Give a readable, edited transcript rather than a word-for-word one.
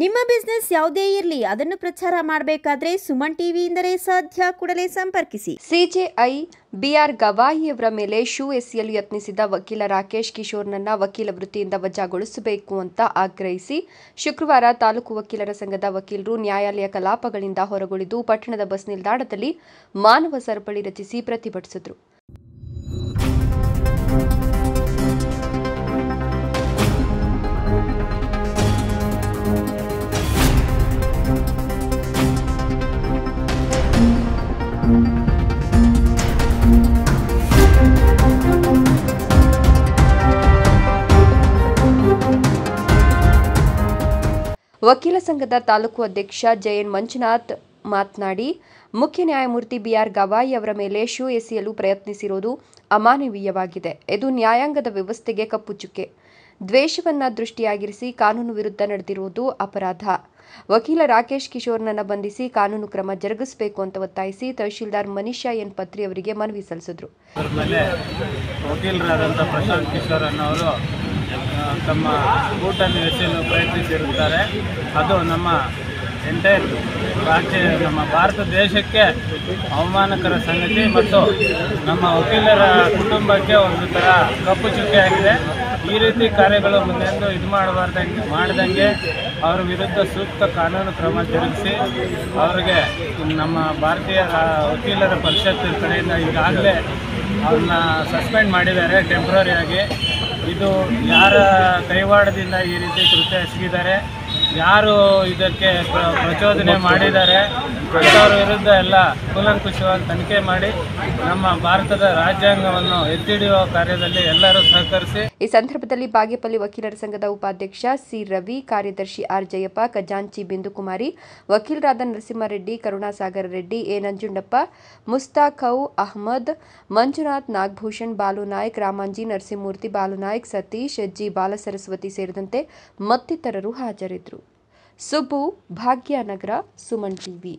ನಿಮ್ಮ ಬಿಸ್ನೆಸ್ ಯಾವುದೇ ಇರಲಿ ಅದನ್ನು ಪ್ರಚಾರ ಮಾಡಬೇಕಾದ್ರೆ ಸುಮನ್ ಟಿವಿಯಿಂದಲೇ ಸಾಧ್ಯ. ಕೂಡಲೇ ಸಂಪರ್ಕಿಸಿ. ಸಿಜೆಐ ಬಿಆರ್ ಗವಾಯಿಯವರ ಮೇಲೆ ಶೂ ಎಸೆಯಲು ಯತ್ನಿಸಿದ ವಕೀಲ ರಾಕೇಶ್ ಕಿಶೋರ್ನನ್ನ ವಕೀಲ ವೃತ್ತಿಯಿಂದ ವಜಾಗೊಳಿಸಬೇಕು ಅಂತ ಆಗ್ರಹಿಸಿ ಶುಕ್ರವಾರ ತಾಲೂಕು ವಕೀಲರ ಸಂಘದ ವಕೀಲರು ನ್ಯಾಯಾಲಯ ಕಲಾಪಗಳಿಂದ ಹೊರಗುಳಿದು ಪಟ್ಟಣದ ಬಸ್ ನಿಲ್ದಾಣದಲ್ಲಿ ಮಾನವ ಸರಪಳಿ ರಚಿಸಿ ಪ್ರತಿಭಟಿಸಿದರು. ವಕೀಲ ಸಂಘದ ತಾಲೂಕು ಅಧ್ಯಕ್ಷ ಜೆಎನ್ ಮಂಜುನಾಥ್ ಮಾತನಾಡಿ, ಮುಖ್ಯ ನ್ಯಾಯಮೂರ್ತಿ ಬಿಆರ್ ಗವಾಯಿ ಅವರ ಮೇಲೆ ಶೂ ಎಸೆಯಲು ಪ್ರಯತ್ನಿಸಿರುವುದು ಅಮಾನವೀಯವಾಗಿದೆ. ಇದು ನ್ಯಾಯಾಂಗದ ವ್ಯವಸ್ಥೆಗೆ ಕಪ್ಪು ಚುಕ್ಕೆ. ದ್ವೇಷವನ್ನ ದೃಷ್ಟಿಯಾಗಿರಿಸಿ ಕಾನೂನು ವಿರುದ್ಧ ನಡೆದಿರುವುದು ಅಪರಾಧ. ವಕೀಲ ರಾಕೇಶ್ ಕಿಶೋರ್ನನ್ನ ಬಂಧಿಸಿ ಕಾನೂನು ಕ್ರಮ ಜರುಗಿಸಬೇಕು ಅಂತ ಒತ್ತಾಯಿಸಿ ತಹಶೀಲ್ದಾರ್ ಮನೀಷಾ ಎನ್ ಪತ್ರಿ ಅವರಿಗೆ ಮನವಿ ಸಲ್ಲಿಸಿದರು. ತಮ್ಮ ಊಟನ್ನು ಎಸೆಯಲು ಪ್ರಯತ್ನಿಸಿರುತ್ತಾರೆ. ಅದು ನಮ್ಮ ಎಂಟೈರ್ ನಮ್ಮ ಭಾರತ ದೇಶಕ್ಕೆ ಅವಮಾನಕರ ಸಂಗತಿ ಮತ್ತು ನಮ್ಮ ವಕೀಲರ ಕುಟುಂಬಕ್ಕೆ ಒಂದು ಥರ ಕಪ್ಪು ಚುಕ್ಕೆ ಆಗಿದೆ. ಈ ರೀತಿ ಕಾರ್ಯಗಳು ಮುಂದೆಂದು ಮಾಡದಂಗೆ ಅವರ ವಿರುದ್ಧ ಸೂಕ್ತ ಕಾನೂನು ಕ್ರಮ ಜರುಗಿಸಿ ಅವರಿಗೆ ನಮ್ಮ ಭಾರತೀಯ ವಕೀಲರ ಪರಿಷತ್ ಕಡೆಯಿಂದ ಈಗಾಗಲೇ ಅವ್ರನ್ನ ಸಸ್ಪೆಂಡ್ ಮಾಡಿದ್ದಾರೆ ಟೆಂಪ್ರರಿಯಾಗಿ. ಇದು ಯಾರ ಕೈವಾಡದಿಂದ ಈ ರೀತಿ ಕೃತ್ಯ ಎಸಗಿದ್ದಾರೆ, ಯಾರು ಇದಕ್ಕೆ ಪ್ರಚೋದನೆ ಮಾಡಿದ್ದಾರೆ ಅಂಥವ್ರ ವಿರುದ್ಧ ಎಲ್ಲ ಕೂಲಂಕುಷವಾಗಿ ತನಿಖೆ ಮಾಡಿ ನಮ್ಮ ಭಾರತದ ರಾಜ್ಯಾಂಗವನ್ನು ಎತ್ತಿಡಿಯುವ ಕಾರ್ಯದಲ್ಲಿ ಎಲ್ಲರೂ ಸಹಕರಿಸಿ. ಈ ಸಂದರ್ಭದಲ್ಲಿ ಬಾಗೇಪಲ್ಲಿ ವಕೀಲರ ಸಂಘದ ಉಪಾಧ್ಯಕ್ಷ ಸಿ ರವಿ, ಕಾರ್ಯದರ್ಶಿ ಆರ್ ಜಯಪ್ಪ, ಖಜಾಂಚಿ ಬಿಂದುಕುಮಾರಿ, ವಕೀಲರಾದ ನರಸಿಂಹರೆಡ್ಡಿ, ಕರುಣಾಸಾಗರ ರೆಡ್ಡಿ, ಎ ನಂಜುಂಡಪ್ಪ, ಮುಸ್ತಾಖೌ ಅಹಮದ್, ಮಂಜುನಾಥ್, ನಾಗಭೂಷಣ್, ಬಾಲುನಾಯ್ಕ್, ರಾಮಾಂಜಿ, ನರಸಿಂಹಮೂರ್ತಿ, ಬಾಲುನಾಯ್ಕ್, ಸತೀಶ್, ಜಿ ಬಾಲಸರಸ್ವತಿ ಸೇರಿದಂತೆ ಮತ್ತಿತರರು ಹಾಜರಿದ್ದರು. ಸುಬ್ಬು, ಭಾಗ್ಯನಗರ, ಸುಮನ್ ಟಿವಿ.